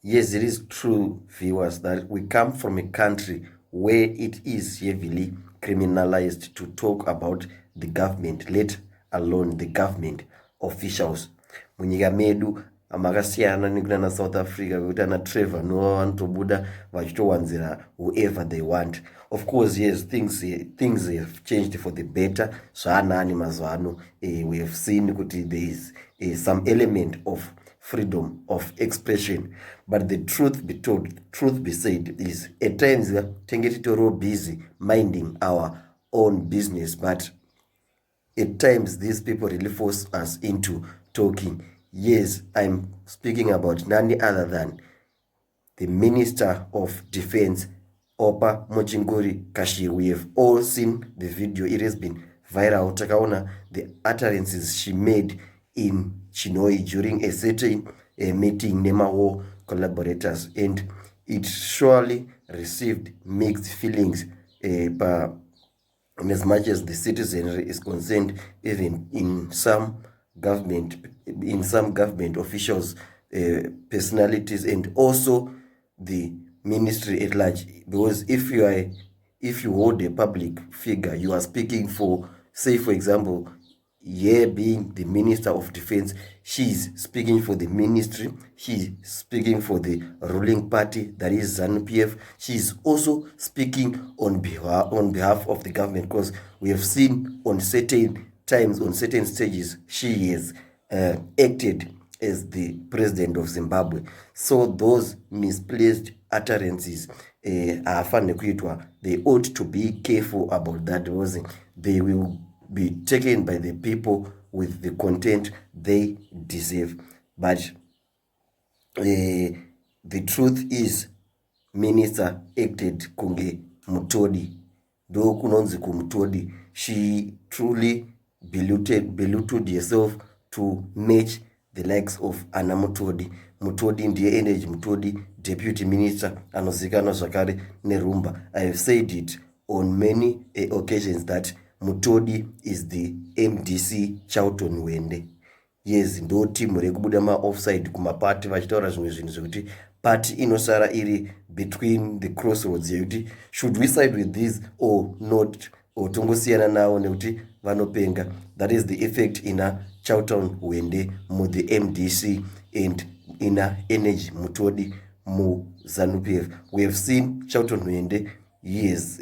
Yes, it is true, viewers, that we come from a country where it is heavily criminalized to talk about the government, let alone the government officials. Munyika medu makasiyana nekunana South Africa kuti ana Trevor nova vanotobuda vachitowanzira whoever they want. Of course, yes, things have changed for the better. Zvaanani mazuva ano, we have seen kuti there is some element of freedom of expression, but the truth be told, truth be said, is at times we're busy minding our own business, but at times these people really force us into talking. Yes, I'm speaking about none other than the Minister of Defense, Opa Muchinguri Kashiri. We have all seen the video. It has been viral. Takaona the utterances she made in Chinoi during a certain meeting Nemaho collaborators, and it surely received mixed feelings as much as the citizenry is concerned, even in some government officials, personalities, and also the ministry at large. Because if you hold a public figure, you are speaking for, say for example, being the Minister of Defense, she's speaking for the ministry, she's speaking for the ruling party, that is ZANU-PF. She's also speaking on behalf of the government, because we have seen on certain times, on certain stages, she has acted as the president of Zimbabwe. So those misplaced utterances they ought to be careful about that, because they will be taken by the people with the content they deserve. But the truth is, minister acted kunge mutodi, do kunonzi kumutodi. She truly belittled herself to match the likes of Anna Mutodi. Mutodi ndiye energy, Mutodi deputy minister anozikana zvakare nerumba. I have said it on many occasions that Mutodi is the MDC Charlton Wende. Yes, ndo timu rekubuda offside kumapati vachitaura zvimwe zvinhu zvekuti party inosara iri between the crossroads yekuti should we side with this or not, or tongosiyana nawo nekuti vanopenga. That is the effect ina Charlton Wende mu the MDC and ina energy Mutodi mu ZANU-PF. We have seen Charlton Wende, yes,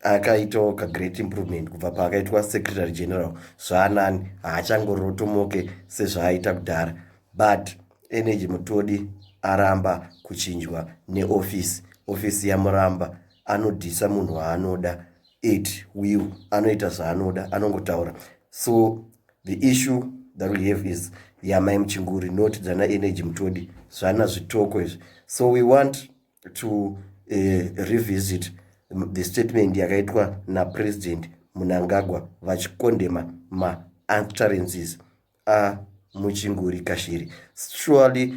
akaitawo ka great improvement kubva paakaitwa secretary general. Zvaanani, haachangorotomoke sezvaaita kudhara, but energy Mutodi aramba kuchinjwa neofisi yamuramba. Anodhisa munhu waanoda, it will anoita zvaanoda, anongotaura. So the issue that we have is Yamai Muchinguri, not Dzana Energy Mutodi. Zvana zvitoko izvi. So we want to revisit the statement yakaitwa na President Mnangagwa vachikondema utterances Muchinguri Kashiri. Surely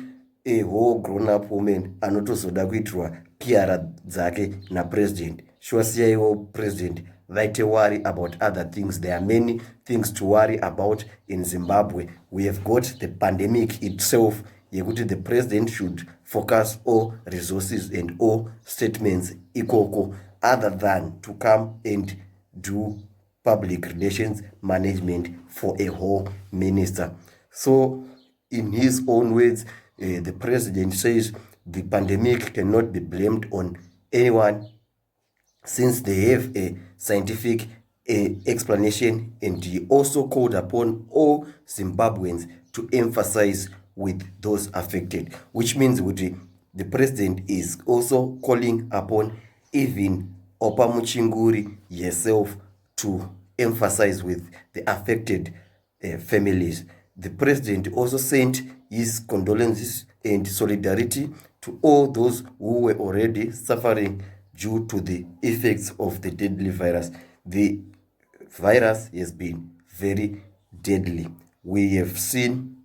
a whole grown-up woman anotozoda kuitirwa PR dzake na president. Shwasiyaiwo president vaite worry about other things. There are many things to worry about in Zimbabwe. We have got the pandemic itself, yekuti the president should focus all resources and all statements ikoko, other than to come and do public relations management for a whole minister. So in his own words, the president says the pandemic cannot be blamed on anyone since they have a scientific explanation, and he also called upon all Zimbabweans to emphasize with those affected, which means the president is also calling upon even Opa Muchinguri herself to emphasize with the affected families. The president also sent his condolences and solidarity to all those who were already suffering due to the effects of the deadly virus. The virus has been very deadly. We have seen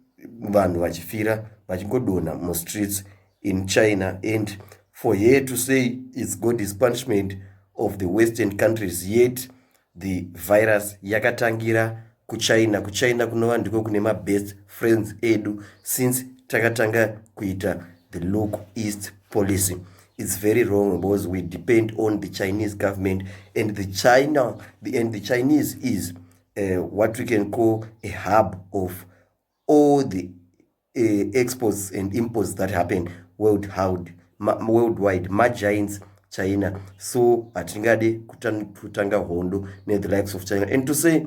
vanhu vachifira vachingodonha mu streets in China, and for here to say it's God's punishment of the Western countries, yet the virus yakatangira kuchina kunova ndiko kune best friends edu since takatanga kuita the look east policy. It's very wrong because we depend on the Chinese government, and the Chinese is what we can call a hub of all the exports and imports that happen worldwide. Giants China, so atingade kutanga hondo ne the likes of China, and to say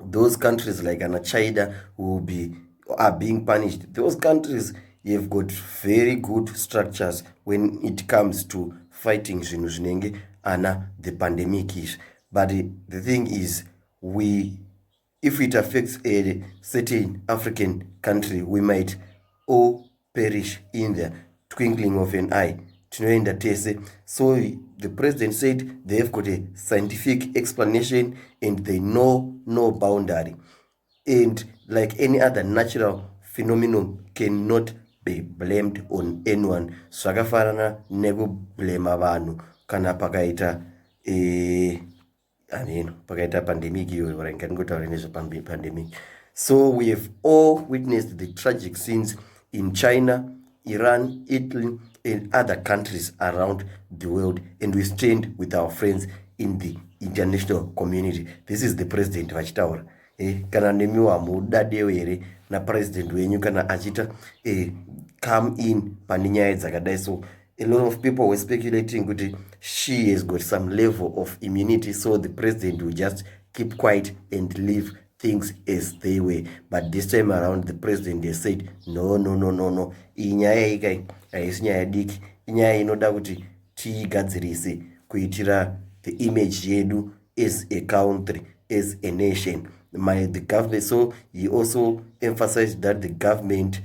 those countries like China are being punished. Those countries have got very good structures when it comes to fighting the pandemic is. But the thing is, if it affects a certain African country, we might all perish in the twinkling of an eye. So the president said they have got a scientific explanation and they know no boundary. And like any other natural phenomenon, cannot be blamed on anyone. Zvakafanana nekublema vanhu kana pakaita pakaita pandemic iyo ngandingotaura nezvepandemic. So we have all witnessed the tragic scenes in China, Iran, Italy, and other countries around the world, and we stand with our friends in the international community. This is the president vachitaura. Kana nemiwa mudadeo here na president wenyu kana achita come in paninyaya dzakadai. So a lot of people were speculating that she has got some level of immunity, so the president will just keep quiet and leave things as they were. But this time around, the president has said, no. Inyaya ikai haisi nyaya diki, inyaya inoda kuti tigadzirise kuitira the image yedu as a country, as a nation. The government. So he also emphasized that the government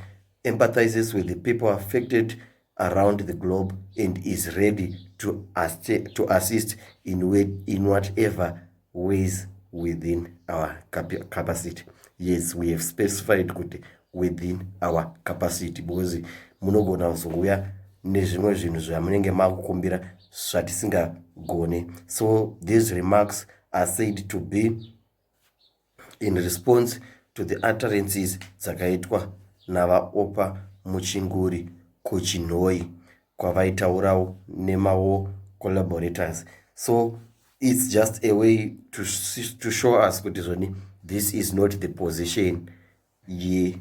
empathizes with the people affected around the globe and is ready to assist in whatever ways within our capacity. Yes, we have specified within our capacity, because munogona kuzouya nezvimwe zvinhu zvamunenge makukumbira zvatisingagone. So these remarks are said to be in response to the utterances dzakaitwa navaopa Muchinguri kuchinhoi kwavaitaurawo nemawo collaborators. So it's just a way to show us kuti this is not the position the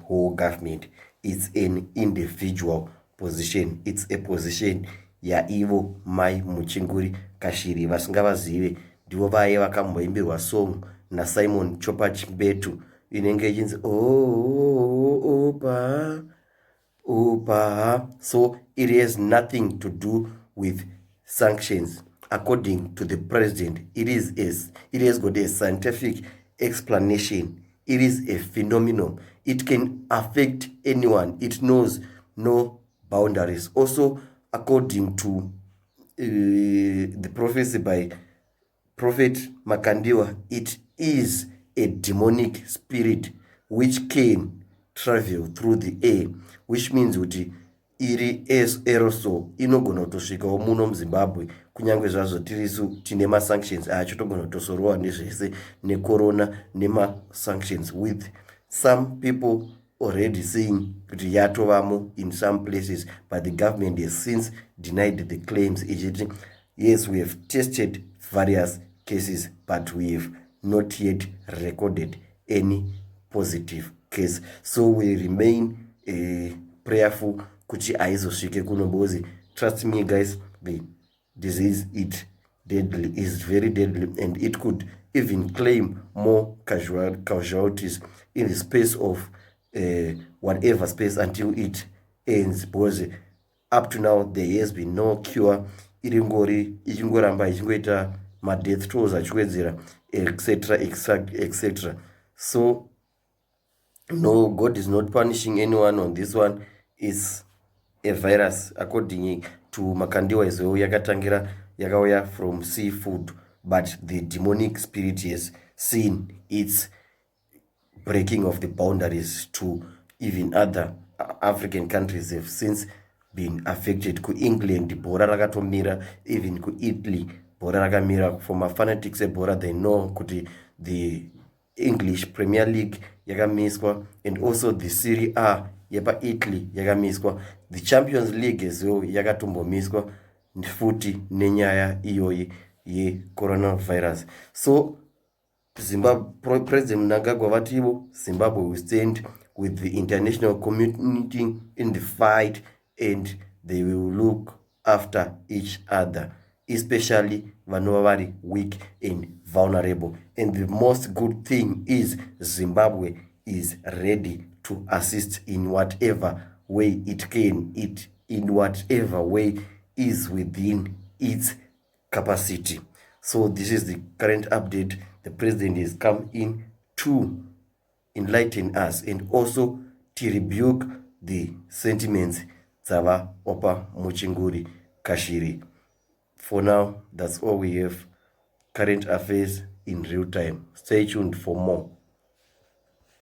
whole government. It's an individual position. It's a position yaivo Mai Muchinguri Kashiri vasingavazive ndivo vaye vakamboimbirwa song naSimon Chopach Betu inenge ichinzi opa. So it has nothing to do with sanctions. According to the president, it has got a scientific explanation. It is a phenomenon. It can affect anyone. It knows no boundaries. Also, according to the prophecy by Prophet Mnangagwa, it is a demonic spirit which can travel through the air, which means kuti iri aerosol inogona kutosvikawo muno muZimbabwe, kunyange zvazvo tirisu tine masanctions acho togona kutosorowa nezvese necorona nemasanctions, with some people already saying kuti yatovamo in some places, but the government has since denied the claims. Yes, we have tested various cases, but we have not yet recorded any positive case. So we remain prayerful kuti aizosvike kuno, because trust me guys, the disease is very deadly, and it could even claim more casualties in the space of whatever space until it ends, because up to now there has been no cure. Iringori ichingoramba ichingoita madeath tolls achiwedzera etc. So no, God is not punishing anyone on this one. It's a virus, according to Mnangagwa, izvo yakatangira yakauya from seafood, but the demonic spirit has seen its breaking of the boundaries to even other African countries have since been affected. Ku England bhora rakatomira, even ku Italy bhora rakamira. For my fanatics ebhora, they know kuti the English Premier League yakamiswa, and also the Serie A yepaitaly yakamiswa, the Champions League zo yakatombomiswa futi nenyaya iyoyi yecoronavirus. So Zimbabwe President Mnangagwa vativo, Zimbabwe will stand with the international community in the fight, and they will look after each other, especially vanova vari weak and vulnerable. And the most good thing is Zimbabwe is ready to assist in whatever way it can, in whatever way is within its capacity. So this is the current update. The president has come in to enlighten us and also to rebuke the sentiments Zava Opa Muchinguri Kashiri. For now, that's all we have. Current affairs in real time. Stay tuned for more.